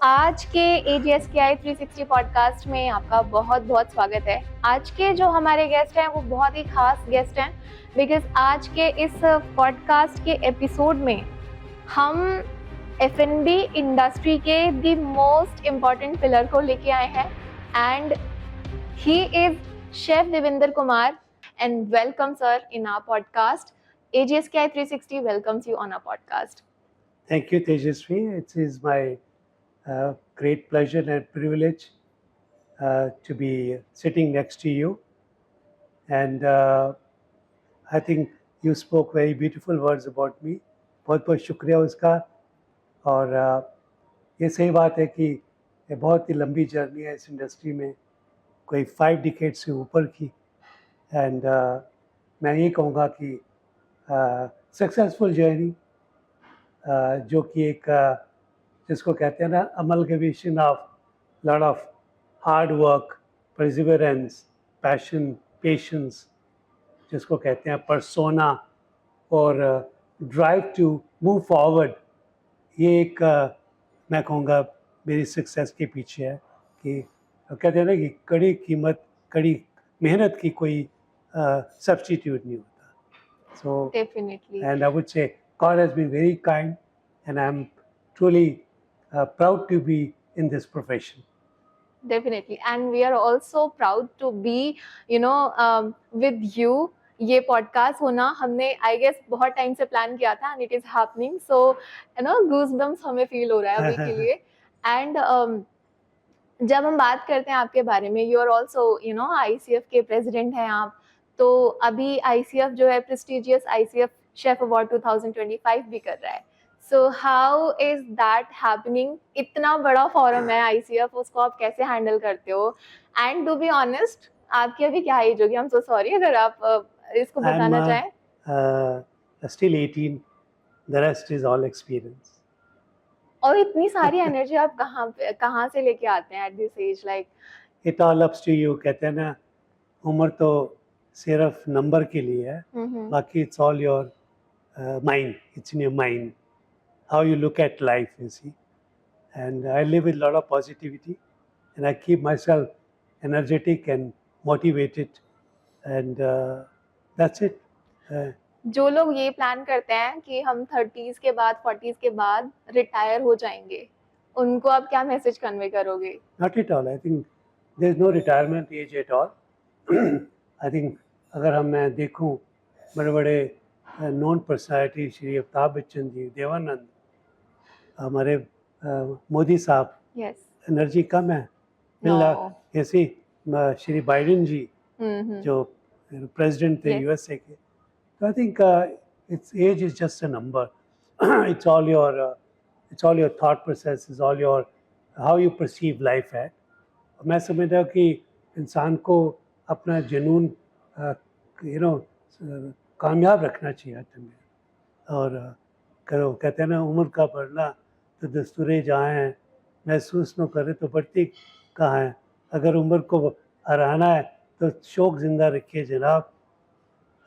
आज के AGSKI 360 podcast में आपका बहुत बहुत स्वागत है। आज के जो हमारे गेस्ट हैं वो बहुत ही खास गेस्ट हैं बिकॉज आज के इस पॉडकास्ट के एपिसोड में हम F&B इंडस्ट्री के द मोस्ट इम्पॉर्टेंट पिलर को लेके आए हैं and he is chef Devendra Kumar and welcome sir in our podcast. AGSKI 360 welcomes you on our podcast. Thank you, Tejasvi. It is my great pleasure and privilege to be sitting next to you. And I think you spoke very beautiful words about me. बहुत बहुत शुक्रिया उसका। और ये सही बात है कि ये बहुत ही लंबी जर्नी है इस इंडस्ट्री में, कोई 5 डिकेड से ऊपर की। एंड मैं ये कहूँगा कि सक्सेसफुल जर्नी जो कि एक जिसको कहते हैं ना amalgamation of lot of hard work, perseverance, passion, patience, जिसको कहते हैं पर्सोना और ड्राइव टू मूव फॉरवर्ड। ये एक मैं कहूँगा मेरी सक्सेस के पीछे है कि कहते हैं ना कि कड़ी कीमत, कड़ी मेहनत की कोई सब्स्टिट्यूट नहीं होता। सो Definitely. And I would say God has been very kind, and I'm truly proud to be in this profession. Definitely, and we are also proud to be, with you. ये पॉडकास्ट होना हमने I guess बहुत time से plan किया था and it is happening, so goosebumps हमें feel हो रहा है अभी के लिए। एंड जब हम बात करते हैं आपके बारे में, यू आर ऑल्सो ICF के प्रेसिडेंट हैं आप। तो अभी ICF जो है प्रेस्टिजियस ICF शेफ अवार्ड 2025 भी कर रहा है। So how is that happening? इतना बड़ा फॉरम है ICF, उसको आप कैसे हैंडल करते हो? एंड टू बी ऑनेस्ट, आपकी अभी क्या एज होगी? आई एम सो सॉरी अगर आप इसको बताना चाहें। Still 18. The rest is all experience. और इतनी सारी एनर्जी आप कहाँ से लेके आते हैं at this age? Like It all ups to you. कहते हैं ना उम्र तो सिर्फ नंबर के लिए है, बाकी it's all your mind. It's in your mind. How you look at life, you see. And I live with a lot of positivity, and I keep myself energetic and motivated, and that's it. जो लोग ये plan करते हैं कि हम 30s के बाद 40s के बाद रिटायर हो जाएंगे, उनको आप क्या मैसेज कन्वे करोगे? Not at all. I think there is no retirement age at all. I think अगर मैं देखूं बड़े बड़े नॉन पर्सनैलिटी, श्री अमिताभ बच्चन जी, देवानंद, हमारे मोदी साहब, यस, एनर्जी कम है। ऐसे श्री बाइडेन जी जो प्रेसिडेंट थे USA के। तो I think it's age is just a number. It's all your thought process, is all your how you perceive life है। मैं समझता हूँ कि इंसान को अपना जुनून कामयाब रखना चाहिए तुम्हें। और करो कहते हैं ना उम्र का बढ़ना तो दस्तूरे जहाँ हैं, महसूस न करे तो बढ़ती कहाँ है। अगर उम्र को हराना है तो शौक जिंदा रखिए जनाब,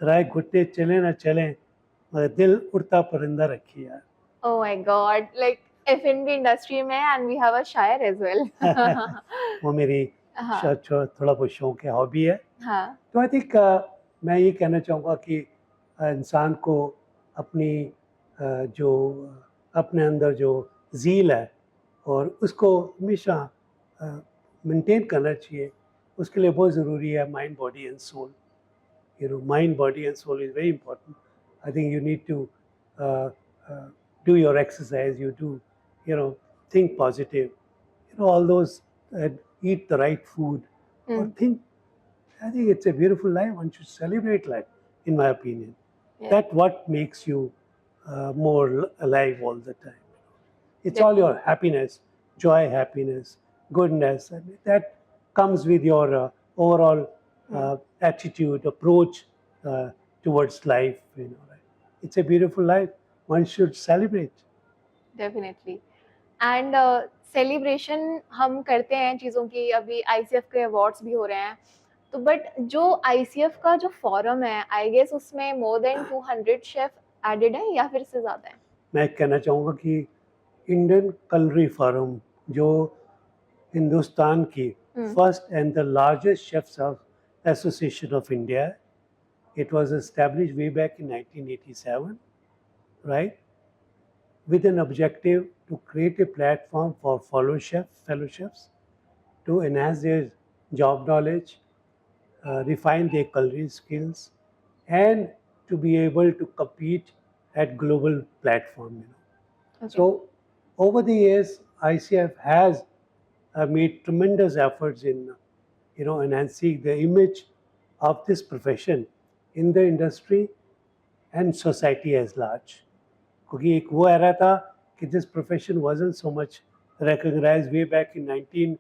राय घुटने चले ना चले मगर दिल उड़ता परिंदा रखिए यार। Oh my God, like F&B industry में एंड वी हैव अ शायर एज वेल। वो मेरी थोड़ा बहुत शौक है, हॉबी है। हाँ, तो आई थिंक मैं ये कहना चाहूँगा कि इंसान को अपनी जो अपने अंदर जो ज़ील है और उसको हमेशा मेंटेन करना चाहिए। उसके लिए बहुत ज़रूरी है mind, body and soul. Mind, body and soul is very important. I think you need to do your exercise, you do, think positive, all those, eat the right food, or think. I think it's a beautiful life. One should celebrate life, in my opinion. Yeah. That's what makes you more alive all the time. It's all your happiness, joy, happiness, goodness, and that comes with your overall attitude, approach towards life. Right? It's a beautiful life. One should celebrate. Definitely. And celebration हम करते हैं चीज़ों की, अभी ICF के awards भी हो रहे हैं, तो बट जो ICF का जो फॉरम है आई गेस उसमें मोर देन 200 शेफ एडेड है या फिर इससे ज़्यादा है? मैं कहना चाहूँगा कि इंडियन कलरी फार्म जो हिंदुस्तान की Hmm. First and the largest chefs association of India है. It was established way back in 1987, right, with an objective to create a platform for fellowships to enhance their job knowledge, refine their culinary skills, and to be able to compete at global platform. Okay. So over the years, ICF has made tremendous efforts in enhancing the image of this profession in the industry and society as large. क्योंकि एक वो era था कि this profession wasn't so much recognized way back in 19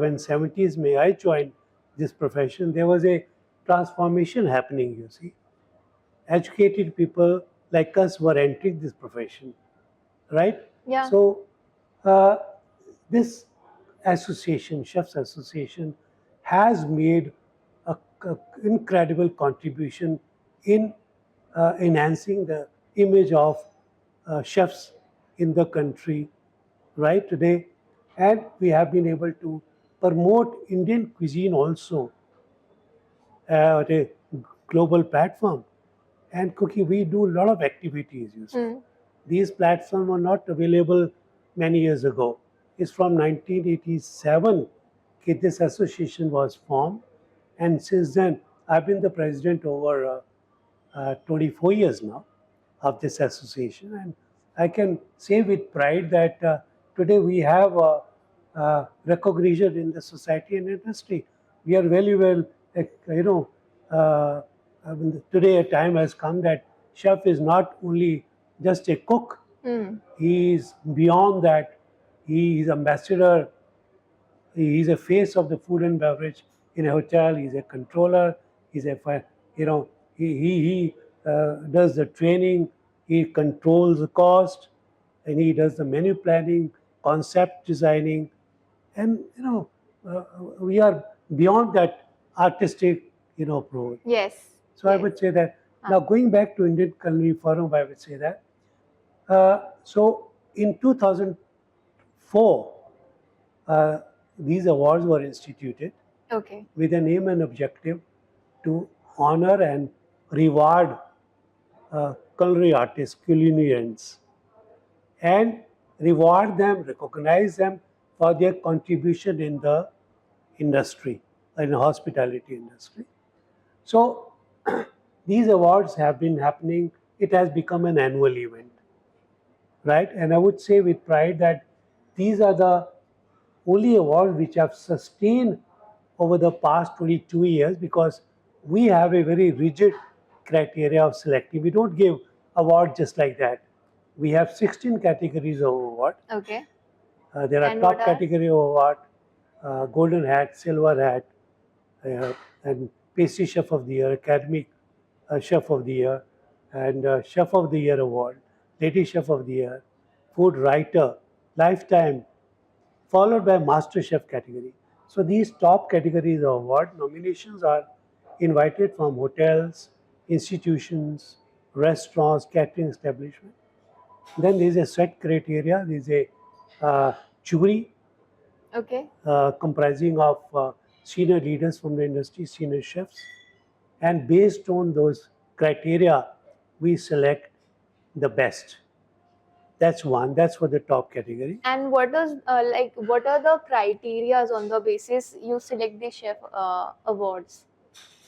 when 70s में I joined this profession. There was a transformation happening. You see, educated people like us were entering this profession, right? Yeah. So uh, this association, Chefs Association, has made a incredible contribution in enhancing the image of chefs in the country right today, and we have been able to promote Indian cuisine also at a global platform. And Cookie, we do a lot of activities. You see, Hmm. these platforms were not available many years ago. It's from 1987 that this association was formed, and since then I've been the president over 24 years now of this association, and I can say with pride that today we have recognition in the society and industry. We are very well, uh, today a time has come that chef is not only just a cook, Hmm. he is beyond that. He is ambassador, he's a face of the food and beverage in a hotel. He's a controller. He's a he does the training. He controls the cost, and he does the menu planning, concept designing, and we are beyond that artistic approach. Yes. So I Yes. would say that now going back to Indian Culinary Forum, I would say that so in 2004 uh, these awards were instituted Okay. with an aim and objective to honor and reward culinary artists, culinarians, and reward them, recognize them for their contribution in the industry, in the hospitality industry. So these awards have been happening. It has become an annual event, right? And I would say with pride that these are the only awards which have sustained over the past 22 years because we have a very rigid criteria of selecting. We don't give awards just like that. We have 16 categories of award. Okay. There are And top what are? category of award, golden hat, silver hat, and pastry chef of the year, academic chef of the year, and chef of the year award, lady chef of the year, food writer, lifetime, followed by Master Chef category. So these top categories of award nominations are invited from hotels, institutions, restaurants, catering establishments. Then there is a set criteria. There is a jury Okay. comprising of senior leaders from the industry, senior chefs, and based on those criteria, we select the best. That's one. That's for the top category. And what is what are the criterias on the basis you select the chef awards?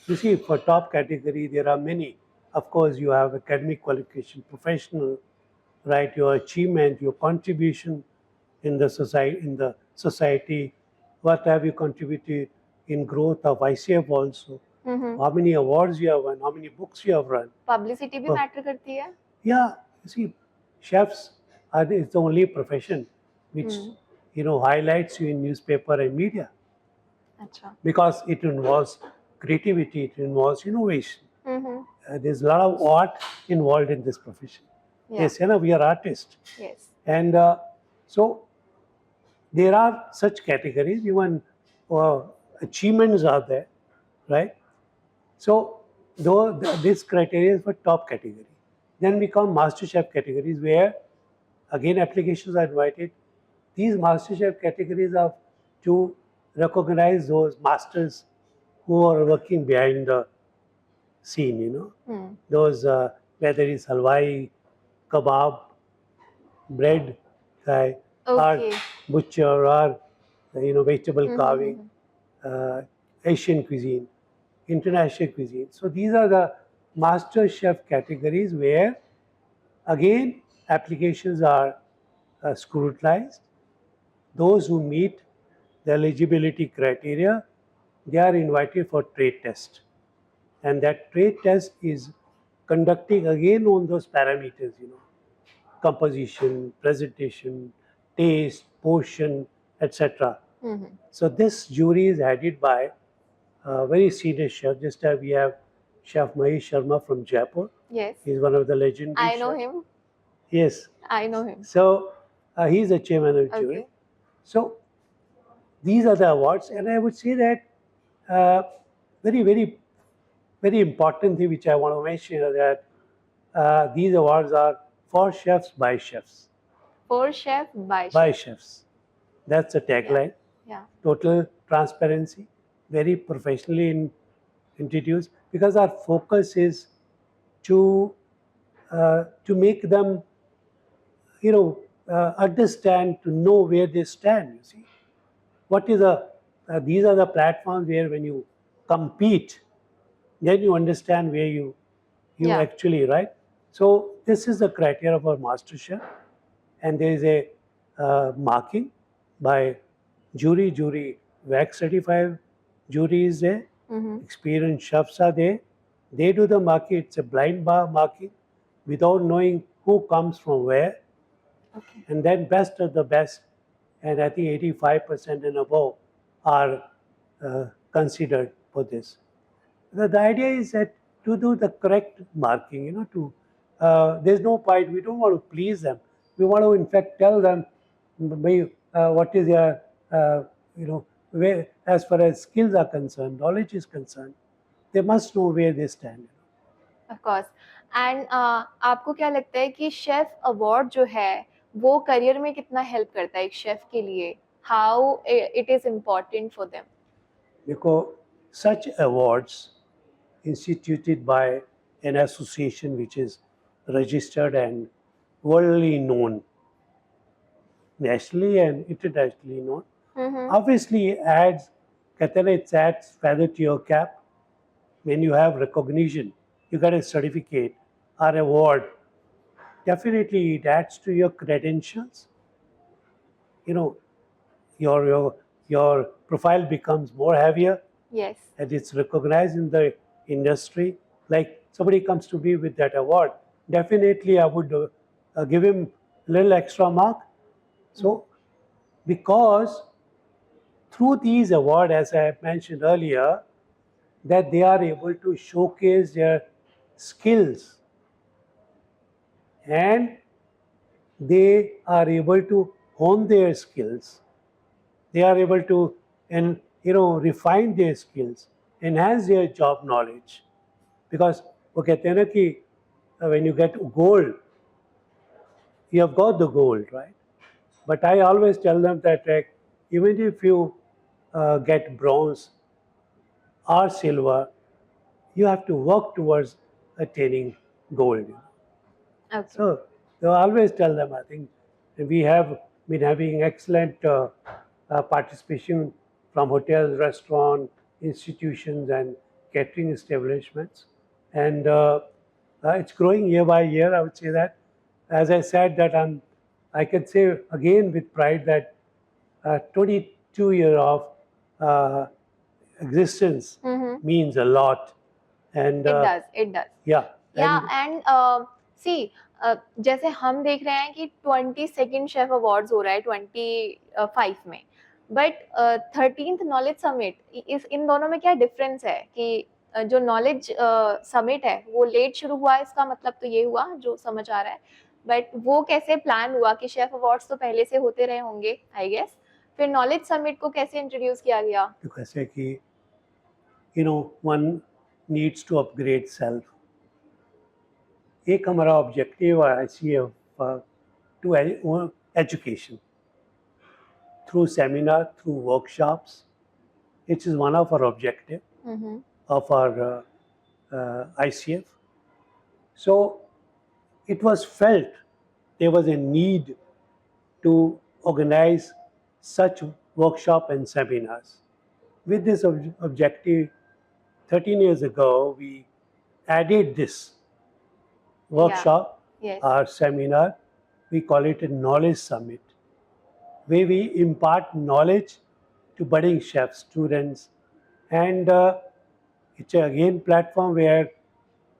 You see, for top category, there are many. Of course, you have academic qualification, professional, right? Your achievement, your contribution in the society. What have you contributed in growth of ICF also? Mm-hmm. How many awards you have won? How many books you have run? Publicity भी Oh. matter करती है? Yeah, you see, chefs is the only profession which highlights you in newspaper and media अच्छा. because it involves creativity, it involves innovation. Mm-hmm. There's a lot of art involved in this profession. Yeah. Yes, we are artists. Yes. And so there are such categories, even achievements are there, right? So though this criteria is for top category. Then we come Master Chef categories where again applications are invited these MasterChef categories are to recognize those masters who are working behind the scene, those whether it's halwai, kebab, bread guy, or Okay. butcher, or vegetable carving, Mm-hmm. Asian cuisine, international cuisine. So these are the master chef categories where again applications are scrutinized. Those who meet the eligibility criteria, they are invited for trade test, and that trade test is conducting again on those parameters, composition, presentation, taste, portion, etc. Mm-hmm. So this jury is headed by a very senior chef. Just as we have Chef Mahesh Sharma from Jaipur. Yes, He's one of the legendary I know chefs. him. Yes. I know him. So he's the chairman of the jury. Okay. So these are the awards, and I would say that uh, very, very, very important thing which I want to mention is that these awards are for chefs by chefs. For chef, by By chef. chefs. That's the Yeah. tagline. Yeah. Total transparency, very professionally introduced, because our focus is to make them, understand, to know where they stand. You see, what is a these are the platforms where when you compete, then you understand where you Yeah. actually, right. So this is the criteria for MasterChef, and there is a marking by jury. Jury wax certified jury is there. Mm-hmm. Experienced chefs are there. They do the marking. It's a blind bar marking without knowing who comes from where, Okay. and then best of the best, and I think 85% and above are considered for this. The idea is that to do the correct marking, there's no point. We don't want to please them. We want to, in fact, tell them what is their, where, as far as skills are concerned, knowledge is concerned, they must know where they stand. Of course. And आपको क्या लगता है कि chef award जो है वो career में कितना हेल्प करता है एक शेफ के लिए? How it is important for them? Because such awards instituted by an association which is registered and worldly known, nationally and internationally known, obviously adds, it adds feather to your cap. When you have recognition, you get a certificate or award, definitely it adds to your credentials. You know, your profile becomes more heavier, Yes. and it's recognized in the industry. Like somebody comes to me with that award, definitely I would give him a little extra mark. So, because through these awards, as I mentioned earlier, that they are able to showcase their skills, and they are able to hone their skills. They are able to and refine their skills, enhance their job knowledge. Because वो कहते हैं ना कि when you get gold, you have got the gold, right? But I always tell them that even if you get bronze or silver, you have to work towards attaining gold. Okay. So I always tell them, I think we have been having excellent participation from hotels, restaurants, institutions, and catering establishments. And it's growing year by year, I would say that. As I said, that I can say again with pride that 22 year of uh, existence Mm-hmm. means a lot. And It does. It does. yeah, Yeah, and and सी जैसे हम देख रहे हैं कि 22nd chef awards हो रहा है 25 में, बट 13th नॉलेज समिट, इस इन दोनों में क्या डिफरेंस है कि जो नॉलेज समिट है वो लेट शुरू हुआ, इसका मतलब तो ये हुआ जो समझ आ रहा है, बट वो कैसे प्लान हुआ कि शेफ अवार्ड्स तो पहले से होते रहे होंगे आई गेस, फिर नॉलेज समिट को कैसे इंट्रोड्यूस किया गया? कैसे कि one needs to upgrade self. एक हमारा ऑब्जेक्टिव है to education. through seminar, through workshops. It is one of our objective Mm-hmm. of our ICF. So it was felt there was a need to organize such workshop and seminars. With this objective, 13 years ago, we added this Yeah. workshop, Yes. our seminar. We call it a knowledge summit, where we impart knowledge to budding chefs, students, and it's again platform where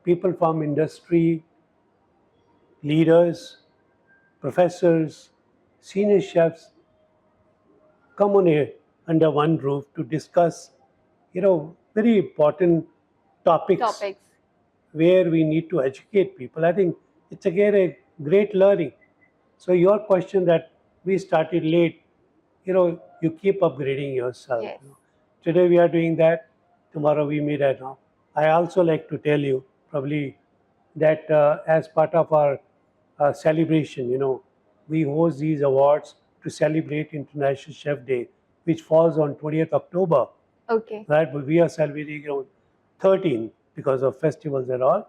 people from industry, leaders, professors, senior chefs come on under one roof to discuss, very important topics Topics. where we need to educate people. I think it's again a great learning. So your question that we started late, you keep upgrading yourself. Yes. Today we are doing that. Tomorrow we meet at now. I also like to tell you probably that as part of our celebration, we host these awards to celebrate International Chef Day, which falls on 20th October. Okay. Right, but we are celebrating on 13 because of festivals and all.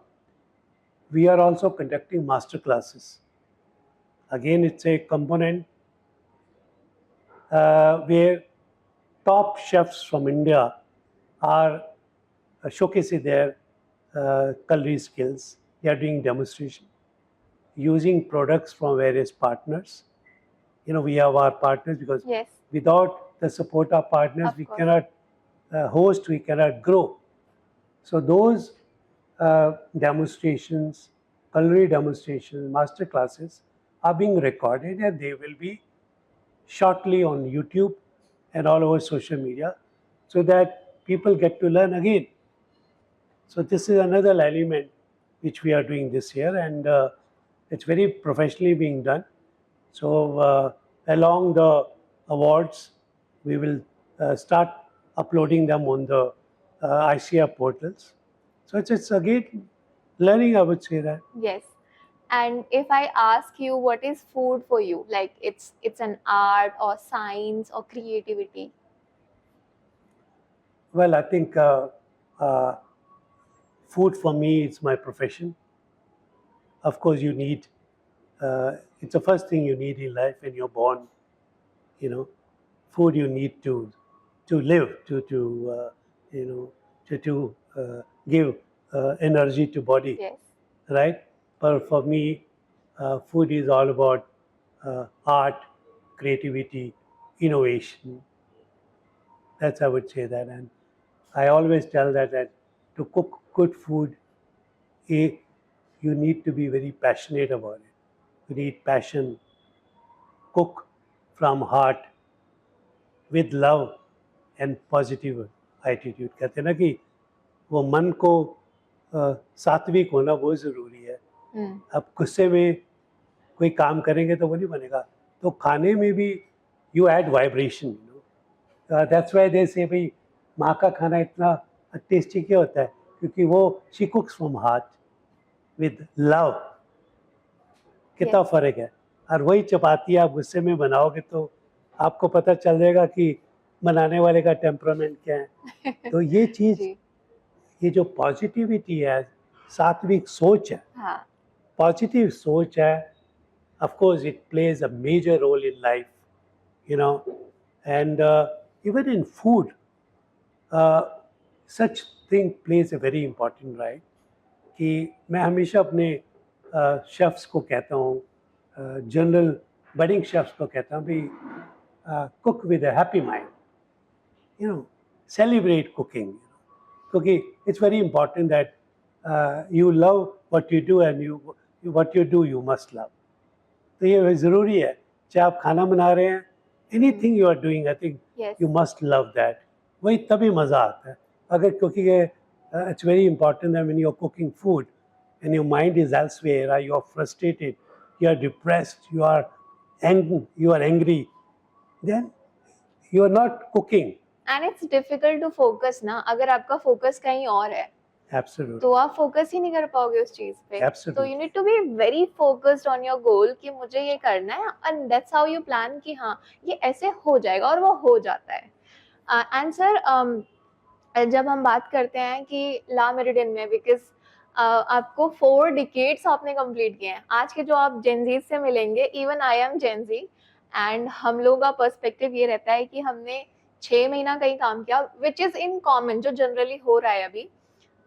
We are also conducting master classes. Again, it's a component where top chefs from India are showcasing their culinary skills. They are doing demonstration using products from various partners. We have our partners because Yes. without the support of partners, Of we course. cannot host, we cannot grow. So those demonstrations, culinary demonstrations, master classes are being recorded and they will be shortly on YouTube and all over social media so that people get to learn again. So this is another element which we are doing this year and it's very professionally being done. So along the awards, we will start uploading them on the ICF portals. So it's again learning, I would say that. Yes. And if I ask you what is food for you, like it's an art or science or creativity. Well, I think uh, food for me is my profession. Of course, you need, it's the first thing you need in life when you're born, you know, food you need to live, you know, give energy to body, Yes. right? But for me, food is all about art, creativity, innovation. That's I would say that, and I always tell that to cook good food, a you need to be very passionate about it. You need passion. Cook from heart with love and positive attitude कहते हैं ना कि वो मन को सात्विक होना बहुत ज़रूरी है. Mm. अब गुस्से में कोई काम करेंगे तो वो नहीं बनेगा. तो खाने में भी you add vibration. That's why they से भाई माँ का खाना इतना टेस्टी क्यों होता है, क्योंकि वो she कुक्स from heart with love. कितना Yes. फ़र्क है. और वही चपाती आप गुस्से में बनाओगे तो आपको पता चल जाएगा कि बनाने वाले का टेम्परामेंट क्या है. तो ये चीज़, जी. ये जो पॉजिटिविटी है, सात्विक सोच है, हाँ. पॉजिटिव सोच है, of course it plays a major role in life, and even in food, such thing plays a very important role. कि मैं हमेशा अपने शेफ्स को कहता हूँ, जनरल बडिंग शेफ्स को कहता हूँ भाई cook with a happy mind, celebrate cooking, क्योंकि it's very important that you love what you do and what you do you must love. तो ये ज़रूरी है, चाहे आप खाना बना रहे हैं, anything you are doing, I think Yes. You must love that. वही तभी मज़ा आता है. अगर क्योंकि it's very important that when you're cooking food and your mind is elsewhere, or you are frustrated, you are depressed, you are angry, then you are not cooking. And it's difficult to focus ना, अगर आपका focus कहीं और है. Absolutely. तो आप focus ही नहीं कर पाओगे उस चीज पे. तो Absolutely. You need to be very focused on your goal कि मुझे ये करना है, and that's how you plan कि हाँ ये ऐसे हो जाएगा, और वो हो जाता है. एंड सर, जब हम बात करते हैं कि ला मेरिडियन में, बिकॉज आपको 4 डिकेड्स आपने कंप्लीट किए हैं. आज के जो आप जेनजी से मिलेंगे, even I am Gen Z, and हम लोगों का पर्सपेक्टिव ये रहता है कि हमने 6 महीना कहीं काम किया, विच इज इन कॉमन, जो जनरली हो रहा है अभी.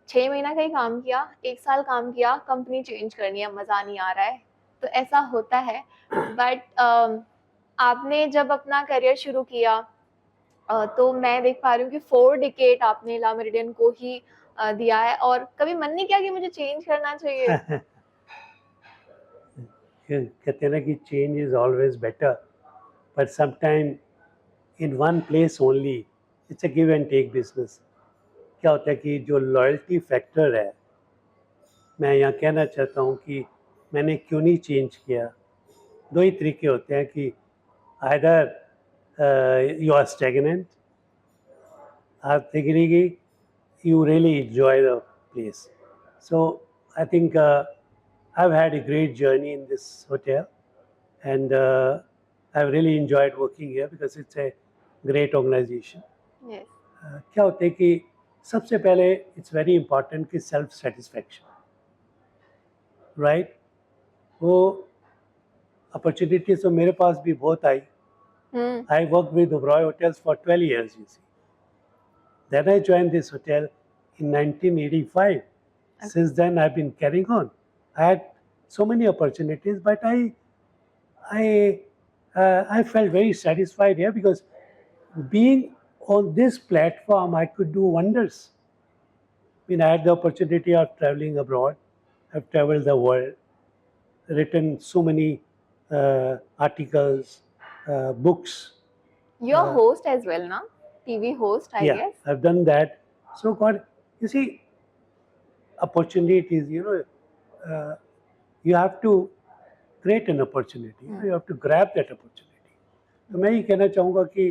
6 महीना कहीं काम किया, 1 साल काम किया, कंपनी चेंज करनी है, मजा नहीं आ रहा है. तो ऐसा होता है. बट आपने जब अपना करियर शुरू किया, तो मैं देख पा रही हूँ कि 4 डिकेड आपने ला मेरिडियन को ही दिया है, और कभी मन नहीं किया कि मुझे चेंज करना चाहिए? कहते हैं ना कि change is always better, but sometime in one place only it's a give and take business. क्या होता है कि जो लॉयल्टी फैक्टर है, मैं यहाँ कहना चाहता हूँ कि मैंने क्यों नहीं चेंज किया. दो ही तरीके होते हैं कि आइदर यू आर स्टेगनेंट, आप thinking कि you really enjoy the place. So I think I've had a great journey in this hotel, and I've really enjoyed working here because it's a great organization. Yes. क्या होता है कि सबसे पहले it's very important कि self satisfaction, right. वो opportunities तो मेरे पास भी बहुत आई. I work with Oberoi hotels for 12 years, you see. Then I joined this hotel in 1985. Okay. Since then, I've been carrying on. I had so many opportunities, but I felt very satisfied here because being on this platform, I could do wonders. I mean, I had the opportunity of traveling abroad. I've traveled the world, written so many articles, books. You're host as well, na? TV host, I Yeah, guess. I've done that. So, God, you see, opportunities, you have to create an opportunity. You have to grab that opportunity. तो मैं ये कहना चाहूँगा कि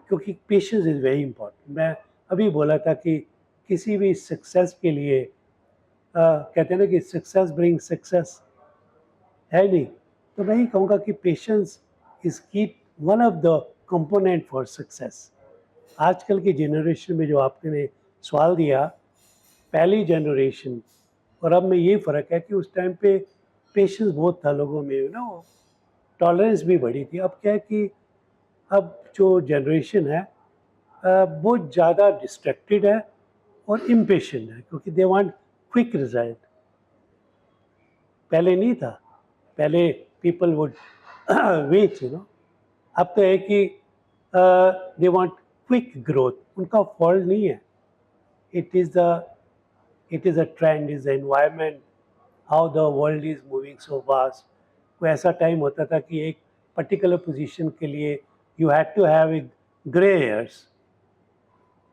क्योंकि patience is very important. मैं अभी बोला था कि किसी भी सक्सेस के लिए कहते हैं ना कि सक्सेस ब्रिंग सक्सेस, है नहीं. तो मैं ये कहूँगा कि पेशेंस इज़ की one of the component for success. आजकल की जनरेशन में जो आपने सवाल दिया, पहली जनरेशन और अब में ये फ़र्क है कि उस टाइम पे पेशेंस बहुत था लोगों में, ना, वो टॉलरेंस भी बढ़ी थी. अब क्या है कि अब जो जनरेशन है बहुत ज़्यादा डिस्ट्रैक्टेड है और इम्पेशेंट है, क्योंकि दे वांट क्विक रिजल्ट. पहले नहीं था. पहले पीपल वुड वेट, अब तो है कि दे वांट क्विक ग्रोथ. उनका फॉल्ट नहीं है. It is a trend, is the environment, how the world is moving so fast. कोई ऐसा टाइम होता था कि एक पर्टिकुलर पोजीशन के लिए you had to have a gray hairs,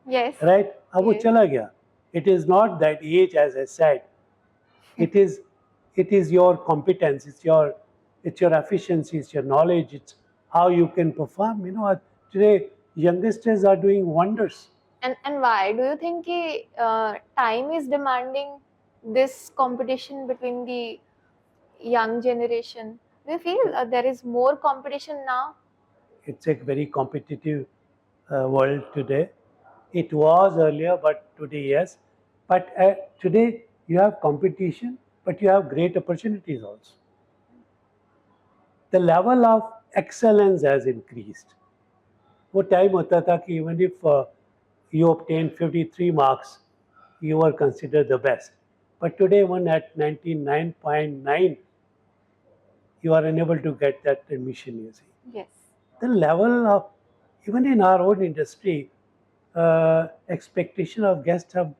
Yes. right? अब वो Yes. चला गया. It is not that age, as I said. It is your competence, it's your efficiency, it's your knowledge, it's how you can perform. Today youngsters are doing wonders. And why do you think time is demanding this competition between the young generation? Do you feel there is more competition now? It's a very competitive world today. It was earlier, but today, yes. But today you have competition, but you have great opportunities also. The level of excellence has increased. वो time होता था कि even if you obtained 53 marks, you were considered the best. But today, one at 99.9, you are unable to get that admission, you see. Yes. The level of, even in our own industry, expectation of guests have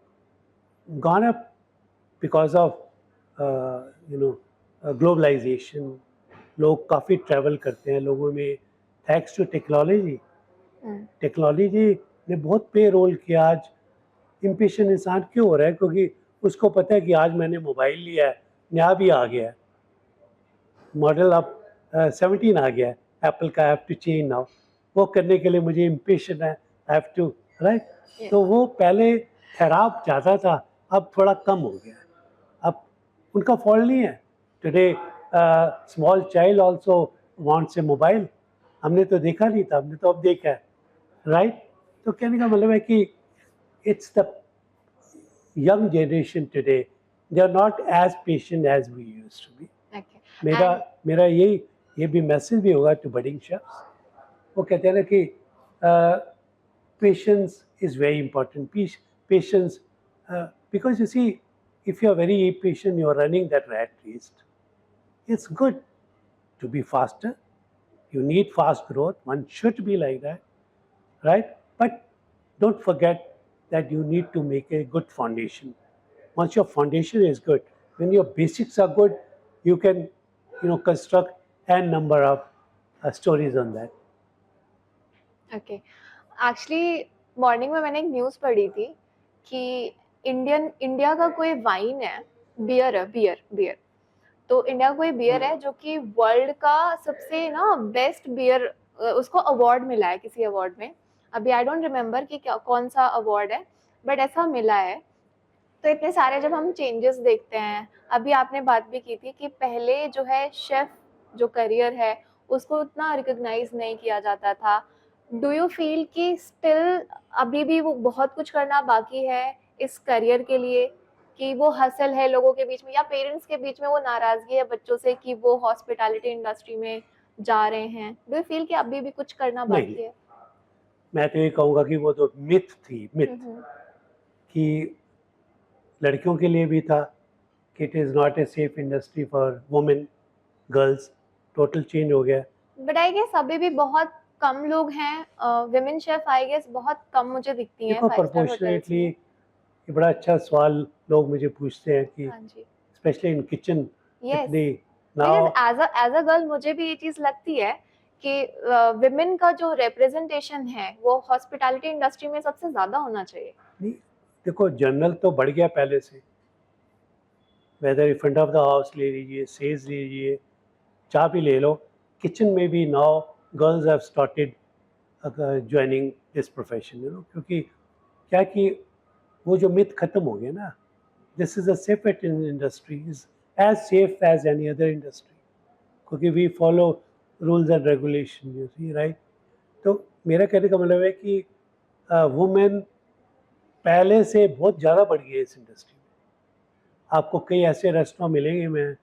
gone up because of globalization. लोग काफ़ी travel करते हैं लोगों में, thanks to technology. Technology ने बहुत पे role किया. आज इम्पेशेंट इंसान क्यों हो रहा है? क्योंकि उसको पता है कि आज मैंने मोबाइल लिया है, नया भी आ गया है, मॉडल अब 17 आ गया है एप्पल का, हैव टू चेंज नाउ. वो करने के लिए मुझे इम्पेशेंट है, हैव टू, राइट. तो वो पहले ठहराव ज़्यादा था, अब थोड़ा कम हो गया है। अब उनका फॉल्ट नहीं है। Today small child also wants a mobile. हमने तो देखा नहीं था, हमने तो अब देखा है, राइट? तो कहने का मतलब है कि it's the young generation today, they are not as patient as we used to be. Okay. मेरा And मेरा ये भी मैसेज भी होगा टू बडिंग शेफ्स। वो कहते हैं ना कि patience is very important. Patience, because you see, if you are very impatient, you are running that rat race. It's good to be faster. You need fast growth. One should be like that, right? But don't forget that you need to make a good foundation. Once your foundation is good, when your basics are good, you can, construct n number of stories on that. Okay, actually morning में मैंने एक news पढ़ी थी कि India का कोई wine है, beer. तो इंडिया का कोई बियर है जो कि वर्ल्ड का सबसे ना बेस्ट बियर, उसको अवार्ड मिला है किसी अवार्ड में। अभी आई डोंट रिमेम्बर कि कौन सा अवार्ड है, बट ऐसा मिला है। तो इतने सारे जब हम चेंजेस देखते हैं, अभी आपने बात भी की थी कि पहले जो है शेफ जो करियर है उसको उतना रिकॉग्नाइज नहीं किया जाता था। डू यू फील कि स्टिल अभी भी वो बहुत कुछ करना बाकी है इस करियर के लिए, कि वो हसल है लोगों के बीच में या पेरेंट्स के बीच में वो नाराजगी है बच्चों से कि वो हॉस्पिटैलिटी इंडस्ट्री में जा रहे हैं? डू यू फील कि अभी भी कुछ करना नहीं, बाकी है? मैं तो ये कहूँगा कि वो तो मिथ थी, मिथ कि लड़कियों के लिए भी था कि it is not a safe industry for women, girls. Total change हो गया। बट आई गेस अभी भी बहुत कम लोग हैं विमेन शेफ, आई गेस बहुत कम मुझे दिखती हैं देखो, 5 स्टार होटल्स प्रोपोर्शनेटली में। ये बड़ा अच्छा सवाल लोग मुझे पूछते हैं कि हाँ जी, स्पेशली इन किचन यस, इतनी because now. As a girl मुझे भी ये चीज लगती है कि विमेन का जो रिप्रेजेंटेशन है वो हॉस्पिटैलिटी इंडस्ट्री में सबसे ज्यादा होना चाहिए। नहीं, देखो, जनरल तो बढ़ गया पहले से। Whether front of the house ले लीजिए, सेल्स ले लीजिए, चाह भी ले लो, किचन में भी now girls have started joining this profession, क्योंकि क्या कि वो जो मिथ खत्म हो गया ना। This is a safe industry, is as safe as any other industry, क्योंकि we follow rules and regulation, you see, right? तो मेरा कहने का मतलब है कि वुमेन पहले से बहुत ज़्यादा बढ़ गई है इस इंडस्ट्री में। आपको कई ऐसे रेस्टोरेंट मिलेंगे में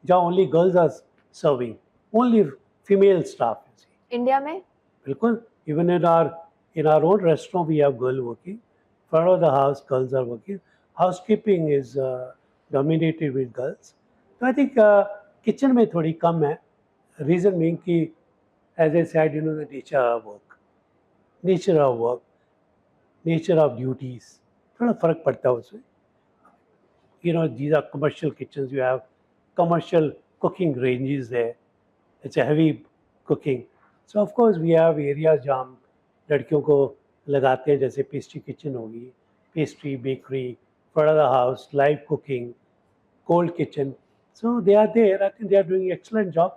जहाँ only girls are serving, only female staff. India में बिल्कुल, even in our own restaurant we have girl working. Front of the house girls are working. Housekeeping is dominated with girls. So I think kitchen में थोड़ी कम है। Reason being कि as I said, the nature of work, nature of duties, थोड़ा फर्क पड़ता है उसमें। These are commercial kitchens. You have commercial cooking ranges there. It's a heavy cooking. So of course we have areas जहाँ हम लड़कियों को लगाते हैं, जैसे पेस्ट्री किचन होगी, pastry bakery, front of the house, live cooking, cold kitchen. So they are there. I think they are doing excellent job,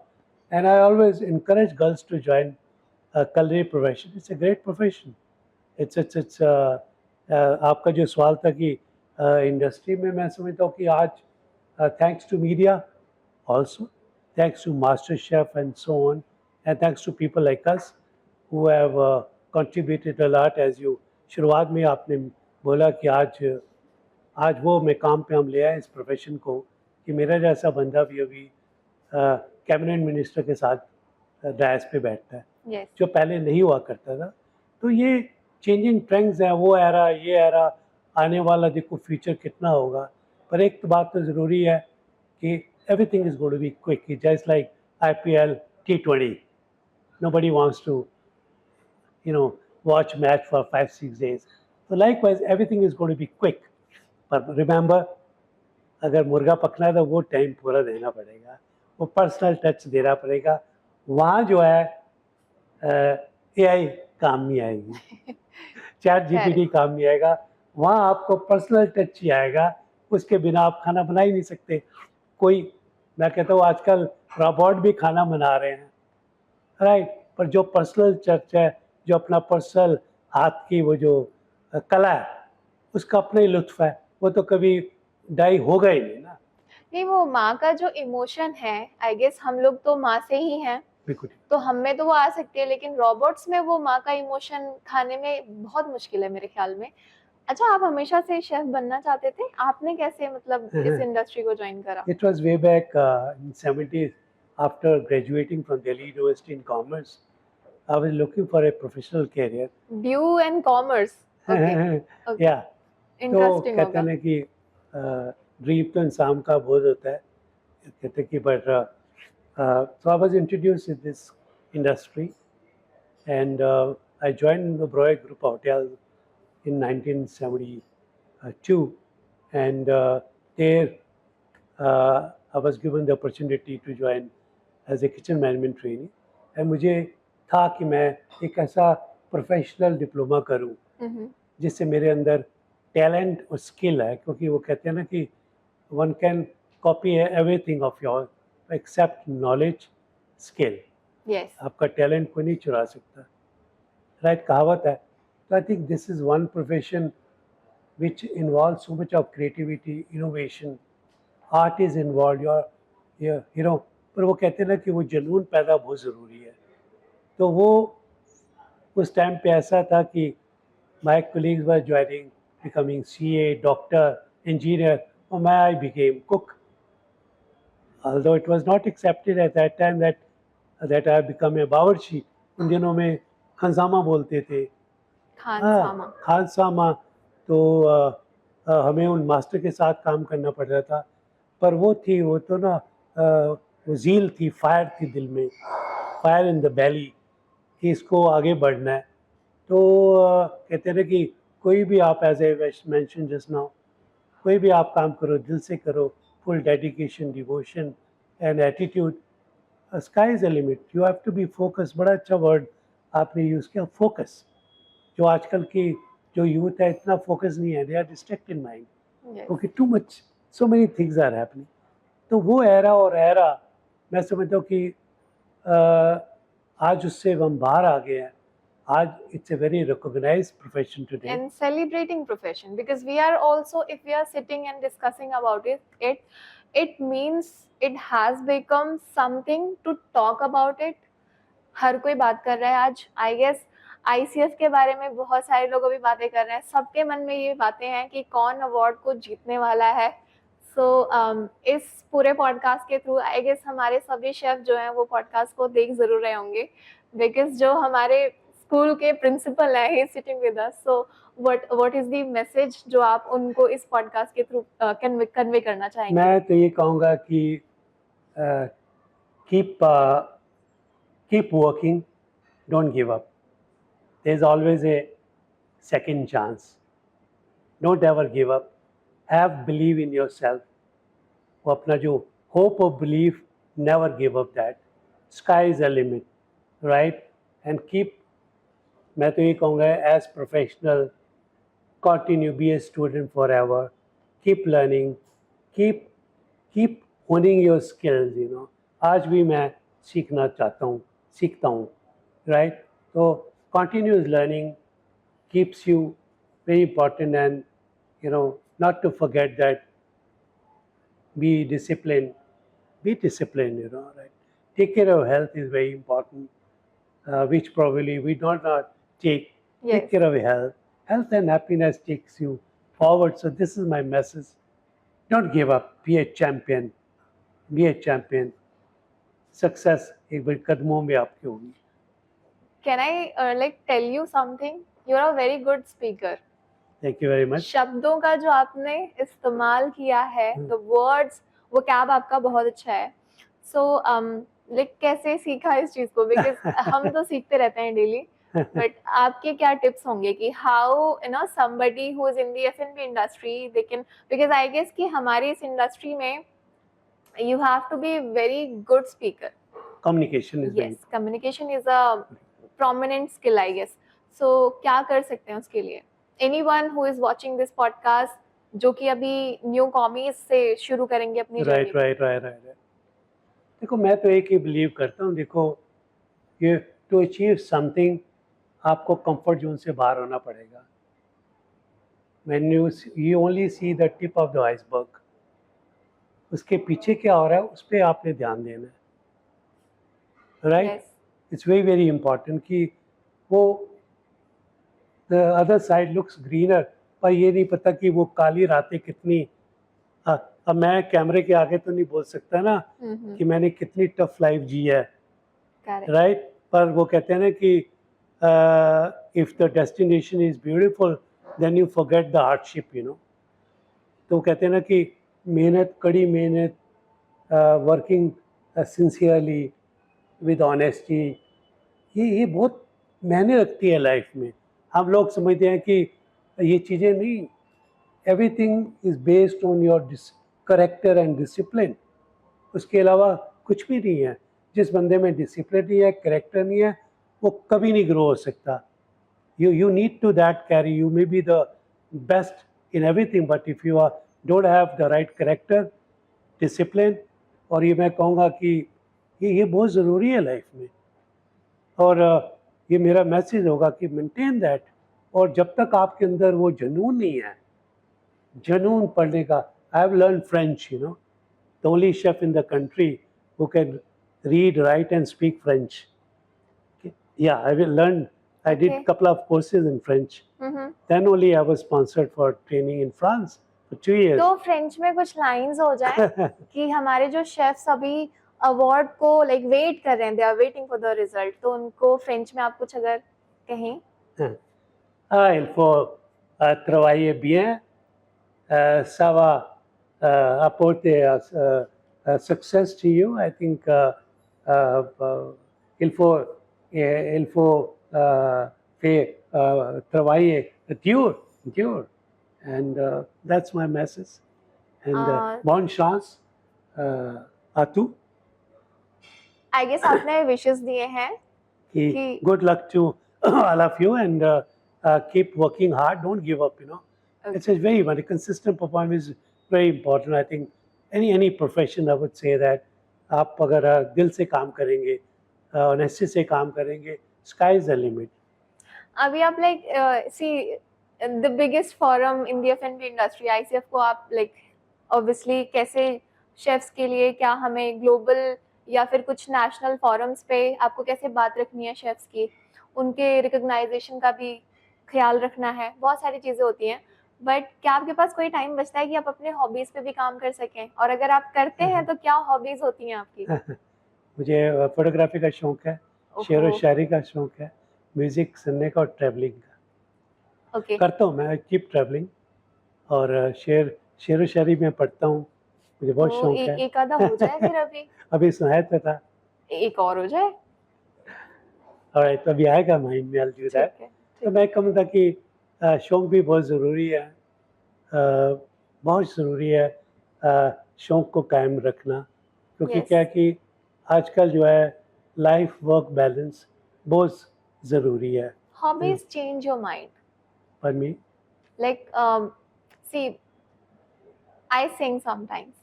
and I always encourage girls to join a culinary profession. It's a great profession. It's आपका जो सवाल था कि industry में, मैं समझता हूँ कि आज thanks to media also, thanks to Master Chef and so on, and thanks to people like us who have contributed a lot. As you शुरुआत में आपने बोला कि आज वो मकाम पे हम ले आए इस प्रोफेशन को कि मेरा जैसा बंदा भी अभी कैबिनेट मिनिस्टर के साथ डायस पे बैठता है, yes. जो पहले नहीं हुआ करता था। तो ये चेंजिंग ट्रेंड्स हैं, वो एरा, ये एरा, आने वाला देखो फ्यूचर कितना होगा। पर एक तो बात तो ज़रूरी है कि everything is going to be quick. It's just like IPL, T20. Nobody wants to, watch match for 5-6 days. So likewise, everything is going to be quick. But remember, अगर मुर्गा पकना है तो वो टाइम पूरा देना पड़ेगा, वो पर्सनल टच देना पड़ेगा। वहाँ जो है AI काम नहीं आएगी, चैट GPT काम नहीं आएगा, वहाँ आपको पर्सनल टच ही आएगा। उसके बिना आप खाना बना ही नहीं सकते। मैं कहता हूँ आजकल रोबोट भी खाना बना रहे हैं, राइट? पर जो पर्सनल टच है, जो अपना पर्सनल हाथ की वो जो कला है, उसका अपना ही लुत्फ है। वो तो कभी डाई होगा ही नहीं ना। नहीं, वो माँ का जो इमोशन है, आई गेस हम लोग तो माँ से ही हैं, बिल्कुल। तो हम में तो वो आ सकती है, लेकिन रोबोट्स में वो माँ का इमोशन खाने में बहुत मुश्किल है मेरे ख्याल में। अच्छा, आप हमेशा से शेफ बनना चाहते थे? आपने कैसे मतलब इस इंडस्ट्री को ज्वाइन करा? It was way back in 70s after graduating from Delhi University in Commerce. I was looking for a professional career. Due and commerce, okay okay, या तो इंटरेस्टिंग कहते हैं होगा। ना कि ड्रीम तो इंसान का बहुत होता है, कहते हैं कि but so I was introduced in this industry and I joined the Broy Group Hotel in 1972 and there I was given the opportunity to join as a kitchen management trainee and मुझे था कि मैं एक ऐसा professional diploma करूं जिससे मेरे अंदर टैलेंट और स्किल है, क्योंकि वो कहते हैं ना कि one can copy everything of your except knowledge skill. Yes, आपका टैलेंट कोई नहीं चुरा सकता, राइट, कहावत है। तो I think this is one profession which involves so much of creativity, innovation, art is involved, you know, पर वो कहते हैं ना कि वो जुनून पैदा बहुत ज़रूरी है। तो वो उस टाइम पे ऐसा था कि my colleagues were joining, becoming CA, doctor, engineer, और मैं I became cook. Although it was not accepted at that time that I become a बावर्ची, उन दिनों में खनसामा बोलते थे, खान हाँ, सामा। खानसामा। तो हमें उन मास्टर के साथ काम करना पड़ता था, पर वो थी, वो तो ना वो ज़ील थी, फायर थी दिल में, फायर इन द बैली कि इसको आगे बढ़ना है। तो कहते हैं ना कि कोई भी आप as a mention just now, कोई भी आप काम करो दिल से करो, full dedication, devotion and attitude, sky is the limit. You have to be focus, बड़ा अच्छा वर्ड आपने यूज़ किया, फोकस। जो आजकल की जो यूथ है इतना फोकस नहीं है, they are distracted mind, yes, क्योंकि too much so many things are happening. तो वो एरा और एरा मैं समझता हूँ कि आज उससे हम बाहर आ गए हैं। आज it's a very recognised profession today. and celebrating profession, because we are also, if we are sitting and discussing about it means it has become something to talk about it. हर कोई बात कर रहा है आज, आई गेस आईसीएस के बारे में बहुत सारे लोग अभी बातें कर रहे हैं, सबके मन में ये बातें हैं कि कौन अवार्ड को जीतने वाला है। सो इस पूरे पॉडकास्ट के थ्रू आई गेस हमारे सभी शेफ जो हैं वो पॉडकास्ट को देख जरूर रहे होंगे, बिकॉज जो हमारे स्कूल के प्रिंसिपल है, he sitting with us. So what is the message जो आप उनको इस पॉडकास्ट के थ्रू कन्वे करना चाहेंगे? मैं तो ये कहूँगा कि keep keep working, don't give up, there is always a second chance, don't ever give up, have believe in yourself. वो अपना जो होप और belief, never give up that, sky is a limit, right, and keep, मैं तो ये कहूँगा as professional, continue be a student forever, keep learning, keep honing your skills, you know। आज भी मैं सीखना चाहता हूँ, सीखता हूँ, right? तो continuous learning keeps you very important, and you know, not to forget that be disciplined, you know, right? Take care of health is very important, which probably we do not take. Yes. Take care of your health. Health and happiness takes you forward. So this is my message. Don't give up. Be a champion. Be a champion. Success एक बार कदमों में आपके होगी। Can I like tell you something? You are a very good speaker. Thank you very much. शब्दों का जो आपने इस्तेमाल किया है, the words, वो कैब आपका बहुत अच्छा है। So like कैसे सीखा इस चीज को? Because हम तो सीखते रहते हैं डेली, but आपके क्या टिप्स होंगे कि how you know somebody who is in the F&B industry they can, because I guess कि हमारी इस इंडस्ट्री में you have to be very good speaker. Communication is Yes, communication is a prominent skill, I guess. So क्या कर सकते हैं उसके लिए? Anyone who is watching this podcast जो कि अभी न्यू कॉमीज से शुरू करेंगे अपनी right journey. Right right right. देखो मैं तो एक ही बिलीव करता हूँ, देखो ये टू अचीव समथिंग आपको कंफर्ट जोन से बाहर होना पड़ेगा। when you only see the tip of the iceberg, उसके पीछे क्या हो रहा है उस पर आपने ध्यान देना है, right? Yes it's very very important कि वो the other side looks greener, पर ये नहीं पता कि वो काली रातें कितनी अब मैं कैमरे के आगे तो नहीं बोल सकता ना कि मैंने कितनी टफ लाइफ जी है, करेक्ट राइट? पर वो कहते हैं ना कि if the destination is beautiful then you forget the hardship, you know. तो वो कहते हैं ना कि मेहनत, कड़ी मेहनत, वर्किंग सिंसियरली विद ऑनेस्टी, ये बहुत मायने रखती है लाइफ में। हम लोग समझते हैं कि ये चीज़ें नहीं, everything is based on your character and discipline. उसके अलावा कुछ भी नहीं है। जिस बंदे में डिसिप्लिन नहीं है, करेक्टर नहीं है, वो कभी नहीं ग्रो हो सकता। You need to that carry. You may be the best in everything, but if you don't have the right character, discipline, और ये मैं कहूँगा कि ये बहुत ज़रूरी है लाइफ में। और ये मेरा मैसेज होगा कि मेंटेन दैट। और जब तक आपके अंदर वो जुनून नहीं है, जुनून पढ़ने का, I have learn French, you know, the only chef in the country who can read, write, and speak French. Okay. Yeah, I will learn. I did Okay. couple of courses in French. Then only I was sponsored for training in France for 2 years. तो French में कुछ lines हो जाए कि हमारे जो chefs अभी award को लाइक वेट कर रहे हैं, they are waiting for the result, तो उनको फ्रेंच में आप कुछ अगर कहें। Il faut travailler bien, ça va apporter success to you. I think il faut travailler dur, and that's my message. And bonne chance à tout. I guess आपने wishes दिए हैं कि good luck to all of you, and keep working hard. Don't give up. You know, it's a very consistent performance is very important. I think any profession, I would say that आप अगर दिल से काम करेंगे, honesty से काम करेंगे, sky is the limit. अभी आप like see the biggest forum in the एफ&बी इंडस्ट्री आईसीएफ को आप लाइक ऑब्वियसली कैसे शेफ्स के लिए क्या हमें ग्लोबल या फिर कुछ नेशनल फोरम्स पे आपको कैसे बात रखनी है शेफ्स की, उनके रिकॉग्नाइजेशन का भी ख्याल रखना है, बहुत सारी चीज़ें होती हैं। बट क्या आपके पास कोई टाइम बचता है कि आप अपने हॉबीज़ पे भी काम कर सकें, और अगर आप करते हैं तो क्या हॉबीज़ होती हैं आपकी? मुझे फोटोग्राफी का शौक है, शेर व शायरी का शौक है, म्यूज़िक सुनने का और ट्रैवलिंग का। ओके करता हूँ मैं, कीप ट्रैवलिंग, और शेर व शायरी में पढ़ता हूँ, मुझे बहुत शौक है। एक आधा हो जाए फिर अभी सुनाया तो था, एक और हो जाए। और तो अभी आएगा माइंड में, I'll do that. तो मैं कहूँगा कि शौक भी बहुत ज़रूरी है, बहुत ज़रूरी है शौक को कायम रखना, क्योंकि Yes. क्या कि आजकल जो है लाइफ वर्क बैलेंस बहुत ज़रूरी है। Hobbies change your mind. पर मी लाइक सी आई सिंग समटाइम्स,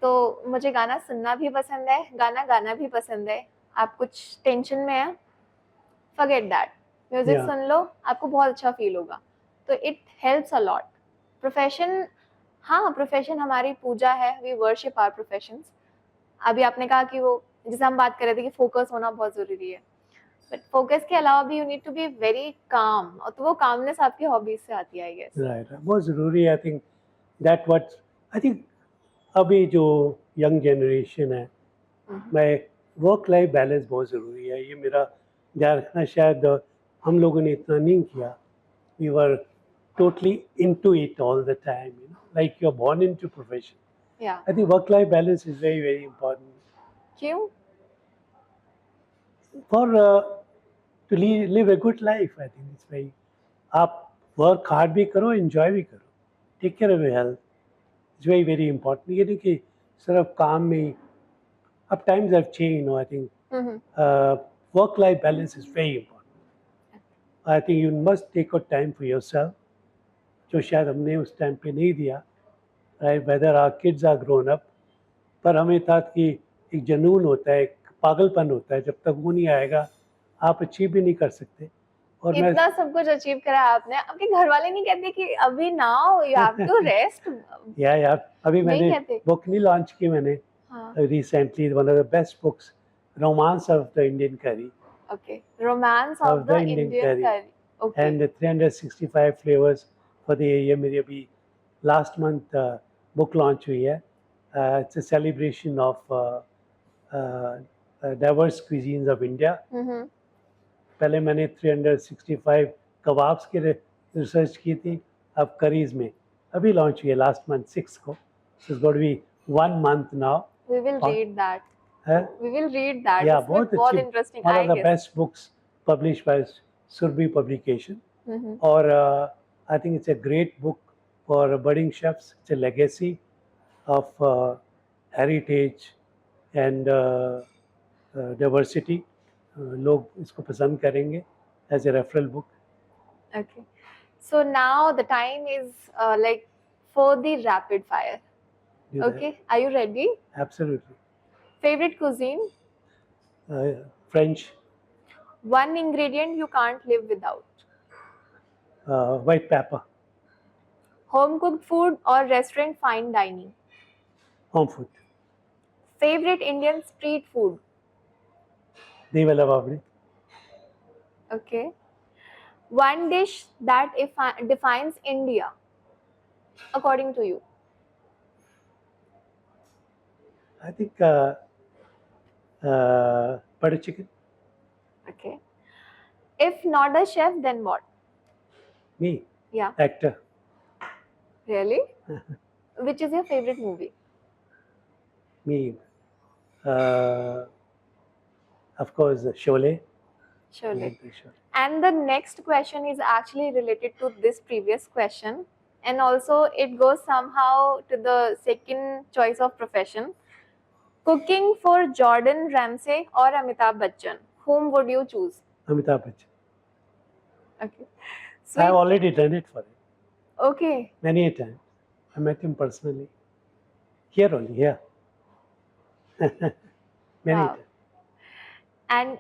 तो मुझे गाना सुनना भी पसंद है, गाना गाना भी पसंद है। आप कुछ टेंशन में हैं, फॉरगेट दैट, म्यूजिक Yeah. सुन लो, आपको बहुत अच्छा फील होगा। तो it helps a lot. Profession, हाँ प्रोफेशन हमारी पूजा है, वी वर्शिप आवर प्रोफेशंस। अभी आपने कहा कि वो जैसे हम बात कर रहे थे कि फोकस होना बहुत ज़रूरी है, बट फोकस के अलावा भी you need to be very calm, और तो वो कामनेस आपकी हॉबीज से आती है आई गेस। राइट, बहुत ज़रूरी है। I think that what I think अभी जो यंग जनरेशन है, मैं वर्क लाइफ बैलेंस बहुत ज़रूरी है, ये मेरा ध्यान रखना। शायद हम लोगों ने इतना नहीं किया, we were totally into it all the time, you know, like you're born into profession. या I think work life balance is very very important क्यों? for to live a good life. I think it's very, आप work hard भी करो, enjoy भी करो, take care of your health, it's very very important. ये नहीं कि सिर्फ काम में ही, अब times have changed, you know. I think work life balance is very important. I think you must take out time for yourself, जो शायद हमने उस टाइम पे नहीं दिया, right? Whether our kids are grown up, पर हमें था कि एक जुनून होता है, एक पागलपन होता है, जब तक वो नहीं आएगा आप अचीव भी नहीं कर सकते। और मैं इतना सब कुछ अचीव करा आपने, आपके घर वाले नहीं कहते कि अभी now you have to rest? यार अभी नहीं मैंने कहते? बुक नहीं लॉन्च की मैंने हाँ, recently, one of the best books, Romance of the Indian Curry, okay, romance of of the the Indian Indian curry, करी, okay. and 365 flavors for the ये मेरी अभी last month book launch हुई है. It's a celebration of diverse cuisines of India. पहले मैंने 365 kebabs की research की थी, अब करीज में अभी लॉन्च हुई है लास्ट मंथ 6 को. It's got be 1 month now. We will और read that. है We will read that. या इसमें बहुत बहुत अच्छी, interesting one of I the guess. Best books published by Surabhi publication. और I think it's a great book for budding chefs. It's a legacy of heritage and diversity. लोग इसको पसंद करेंगे as a referral book. Okay. So now the time is like for the rapid fire. Okay. Are you ready? Absolutely. Favorite cuisine? French. One ingredient you can't live without. White pepper. Home cooked food or restaurant fine dining? Home food. Favorite Indian street food? Dahi wala babri. Okay. One dish that defines India, according to you? I think butter chicken. Okay. If not a chef, then what? Me. Yeah. Actor. Really? Which is your favorite movie? Me. Of course, Sholay. Surely. Sure. And the next question is actually related to this previous question, and also it goes somehow to the second choice of profession. Cooking for Jordan Ramsay or Amitabh Bachchan, whom would you choose? Amitabh Bachchan. Okay. I've already done it for him. Okay. Many a time. I met him personally. Here only, here. Many Wow. times. And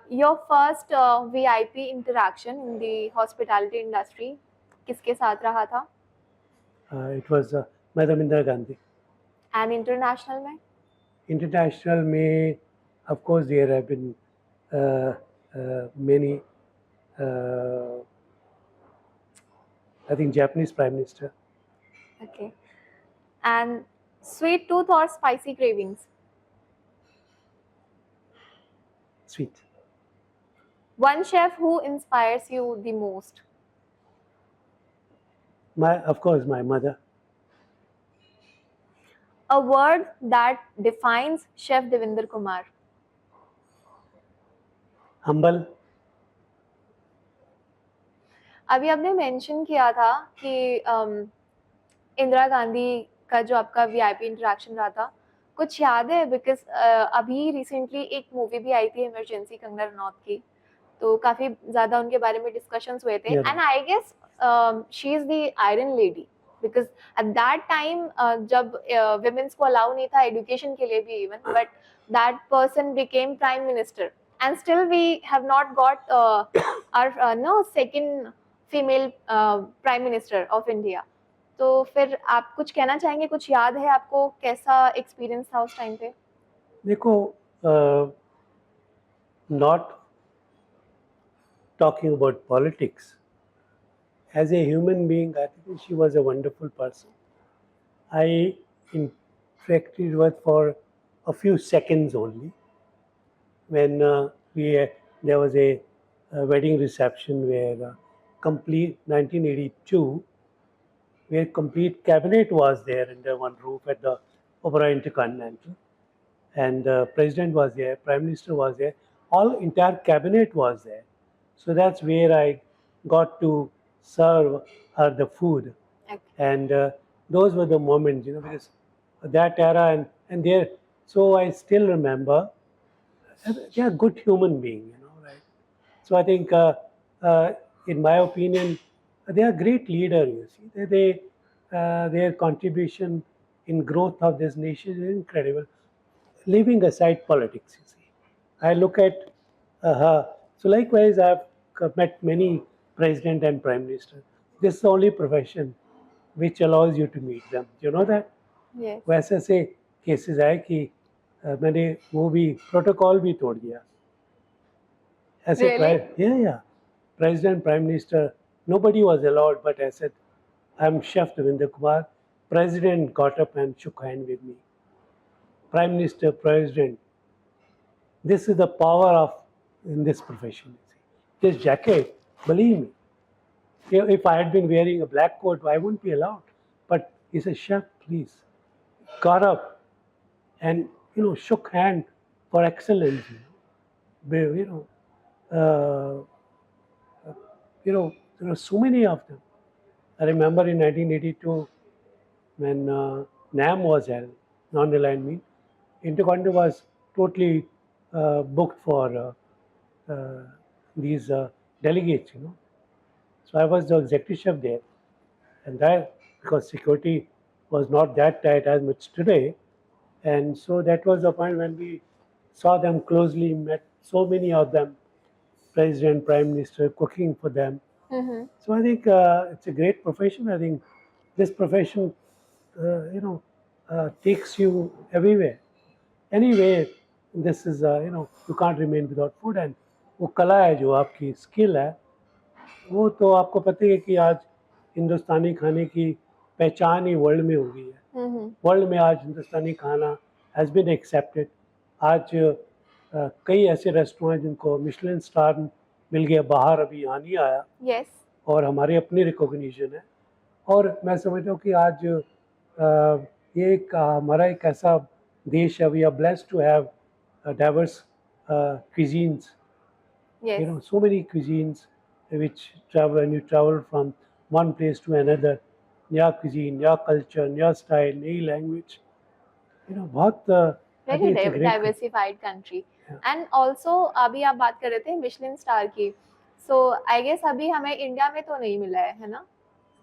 your first VIP interaction in the hospitality industry, किसके साथ रहा था? It was Madam Indira Gandhi. And international में? International में, of course, there have been many. I think Japanese Prime Minister. Okay. And sweet tooth or spicy cravings? Sweet. One chef who inspires you the most? Of course, my mother. A word that defines Chef Devinder Kumar? Humble. अभी आपने mention किया था कि इंदिरा गांधी का जो आपका VIP interaction रहा था, कुछ याद है? बिकॉज अभी रिसेंटली एक मूवी भी आई थी इमरजेंसी कंगना रनौत की, तो काफी ज्यादा उनके बारे में डिस्कशंस हुए थे. And I guess she is the iron lady, because at that time जब विमेन्स को अलाउ नहीं था एजुकेशन के लिए भी even, but that person became prime minister and still we have not got our no second female prime minister of India. तो फिर आप कुछ कहना चाहेंगे? कुछ याद है आपको? कैसा एक्सपीरियंस था उस टाइम पे? देखो, not talking about politics, as a human being, I think she was a wonderful person. I interacted with for a few seconds only when there was a wedding reception where complete 1982, where complete cabinet was there under one roof at the Oberoi Intercontinental, and the president was there, prime minister was there, all entire cabinet was there. So that's where I got to serve her the food. Okay. And those were the moments, because that era and there. So I still remember they are good human being, right? So I think, in my opinion, they are great leader. You see, their contribution in growth of this nation is incredible. Leaving aside politics, you see, I look at her. So likewise, I've met many president and prime minister. This is the only profession which allows you to meet them. You know that? Yes. वैसे ऐसे cases आए कि मैंने वो भी protocol भी तोड़ दिया. ऐसे Really? president, prime minister, nobody was allowed. But I said, I'm Chef Devinder Kumar. President got up and shook hand with me. Prime Minister, President. This is the power of in this profession. This jacket, believe me, if I had been wearing a black coat, I wouldn't be allowed. But he said, Chef, please, got up and shook hand for excellence. Uh, there are so many of them. I remember in 1982 when NAM was held, non-aligned mean, Intercontinental was totally booked for these delegates. So I was the executive chef there, and that because security was not that tight as much today, and so that was the point when we saw them closely, met so many of them, president, prime minister, cooking for them. Mm-hmm. So I think it's a great profession. I think this profession, takes you everywhere. Anyway, this is you can't remain without food, and वो कला है जो आपकी skill है वो तो आपको पता ही है कि आज हिंदुस्तानी खाने की पहचान ही वर्ल्ड में हो गई है. Mm-hmm. वर्ल्ड में आज हिंदुस्तानी खाना हैज़ बीन एक्सेप्टेड. आज कई ऐसे रेस्टोरेंट हैं जिनको मिशेलिन स्टार मिल गया बाहर, अभी यहाँ नहीं आया. Yes. और हमारी अपनी रिकॉग्निशन है. और मैं समझता हूँ कि आज ये एक हमारा एक ऐसा देश है. We are blessed to have diverse cuisines. Yes. So many cuisines which travel, and you travel from one place to another. नया cuisine, नया culture, नया style, नई language. बहुत I Very think it's a great diversified country. Yeah. And also अभी आप बात कर रहे थे मिशेलिन स्टार की. So I guess अभी हमें इंडिया में तो नहीं मिला है ना?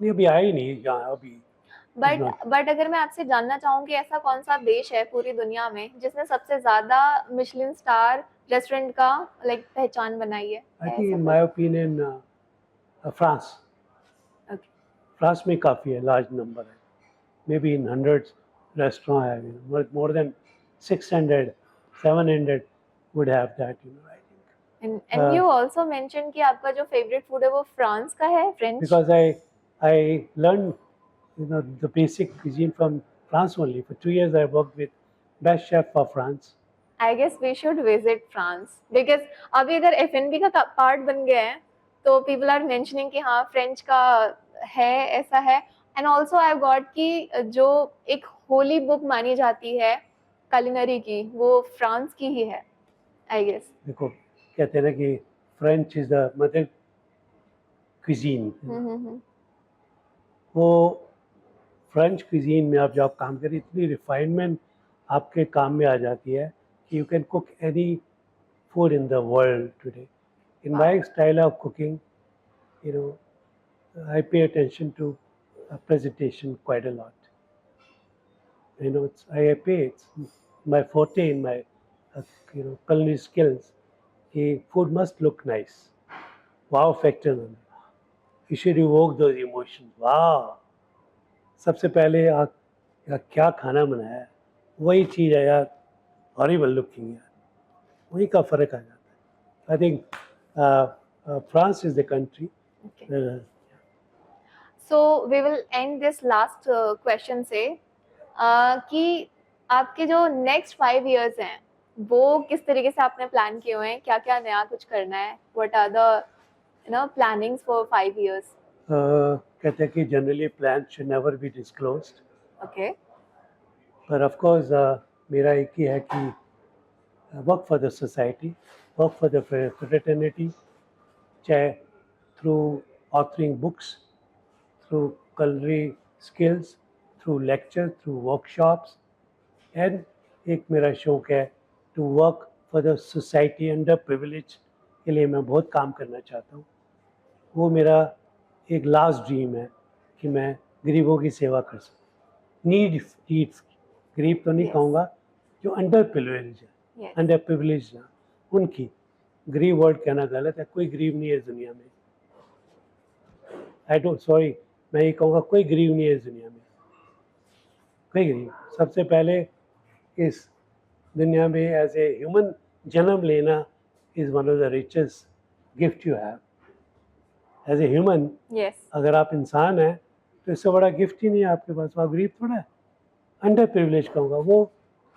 नहीं अभी आया ही नहीं यहाँ अभी. बट अगर मैं आपसे जानना चाहूँ कि ऐसा कौन सा देश है पूरी दुनिया में जिसने सबसे ज्यादा मिशेलिन स्टार रेस्टोरेंट का पहचान बनाई है? I think in my opinion France. Okay. France में काफ़ी है, लार्ज नंबर है. May be in hundreds restaurant है. More than 600 700 would have that, I think. And you also mentioned कि आपका जो फेवरेट फूड है वो फ्रांस का है, French? Because I learned the basic cuisine from France only. For 2 years I worked with best chef of France. I guess we should visit France because अभी अगर F&B का पार्ट बन गया है तो people are mentioning कि हाँ French का है, ऐसा है. And also I've got कि जो एक होली बुक मानी जाती है culinary की वो फ्रांस की ही है, I guess. देखो कहते हैं ना कि French is the mother cuisine. वो फ्रेंच क्विजीन में आप जब काम करें इतनी रिफाइनमेंट आपके काम में आ जाती है कि you can cook any food in the world today. In my style of cooking I pay attention to presentation quite a lot. It's my forte in my culinary skills. Food must look nice. Wow factor. You should evoke those emotions. Wow. सबसे पहले यार क्या खाना बनाया है, वही चीज़ है यार, हॉरिबल लुकिंग यार, वही का फ़र्क आ जाता है. I think France is the country. So we will end this last question से कि आपके जो next 5 years हैं वो किस तरीके से आपने प्लान किए हुए हैं, क्या क्या नया कुछ करना है? What are the plannings for 5 years? कहते हैं कि generally plans should never be disclosed. Okay. But of course मेरा एक ही है कि work for the society, work for the fraternity, चाहे through authoring books, through culinary skills, through lectures, through workshops, and एक मेरा शौक है to work for the society underprivileged के लिए मैं बहुत काम करना चाहता हूँ. वो मेरा एक लास्ट ड्रीम है कि मैं गरीबों की सेवा कर सकूँ. नीड्स गरीब तो नहीं कहूँगा, जो अंडर प्रिविलेज है, अंडर प्रिविलेज हैं उनकी गरीब वर्ड कहना गलत है, कोई गरीब नहीं है इस दुनिया में। आई डोंट, सॉरी, मैं ये कहूँगा कोई गरीब नहीं है इस दुनिया में, कोई गरीब। सबसे पहले इस दुनिया में एज ए ह्यूमन जन्म लेना is one of the richest gift you have as a human. Yes, अगर आप इंसान हैं तो इससे बड़ा गिफ्ट ही नहीं है आपके पास। आप गरीब थोड़ा है, अंडर प्रिविलेज कहूँगा, वो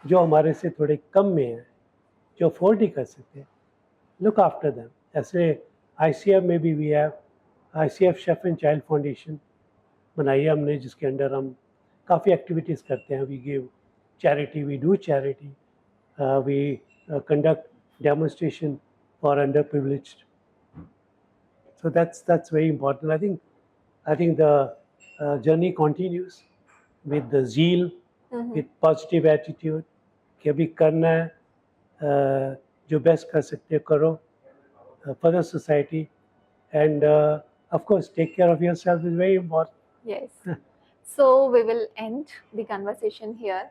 जो हमारे से थोड़े कम में है, जो अफोर्ड नहीं कर सकते। Look after them. ऐसे ICF में भी we have ICF chef and child foundation बनाई है हमने, जिसके अंडर हम काफ़ी एक्टिविटीज़ करते हैं। We give charity, we do charity, we conduct demonstration for underprivileged. So that's very important. I think the journey continues with the zeal, with positive attitude कि अभी करना है, जो बेस्ट कर सकते हो करो for the society, and of course take care of yourself is very important. yes. So we will end the conversation here.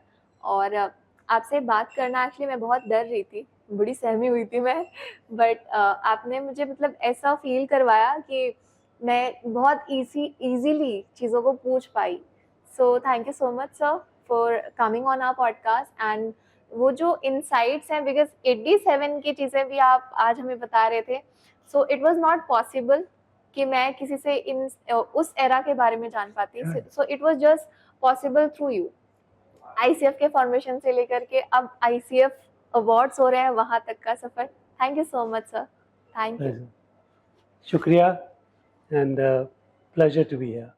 और आपसे बात करना एक्चुअली मैं बहुत डर रही थी, बड़ी सहमी हुई थी मैं, बट आपने मुझे मतलब ऐसा फील करवाया कि मैं बहुत इजीली चीज़ों को पूछ पाई। So thank you so much sir for coming on our podcast, and वो जो इनसाइट्स हैं, बिकॉज 87 की चीज़ें भी आप आज हमें बता रहे थे, so it was not possible कि मैं किसी से इन उस एरा के बारे में जान पाती। So it was just possible through you. ICF के फॉर्मेशन से लेकर के अब ICF अवार्ड्स हो रहे हैं, वहां तक का सफर। Thank you so much sir, thank you. शुक्रिया, and pleasure to be here.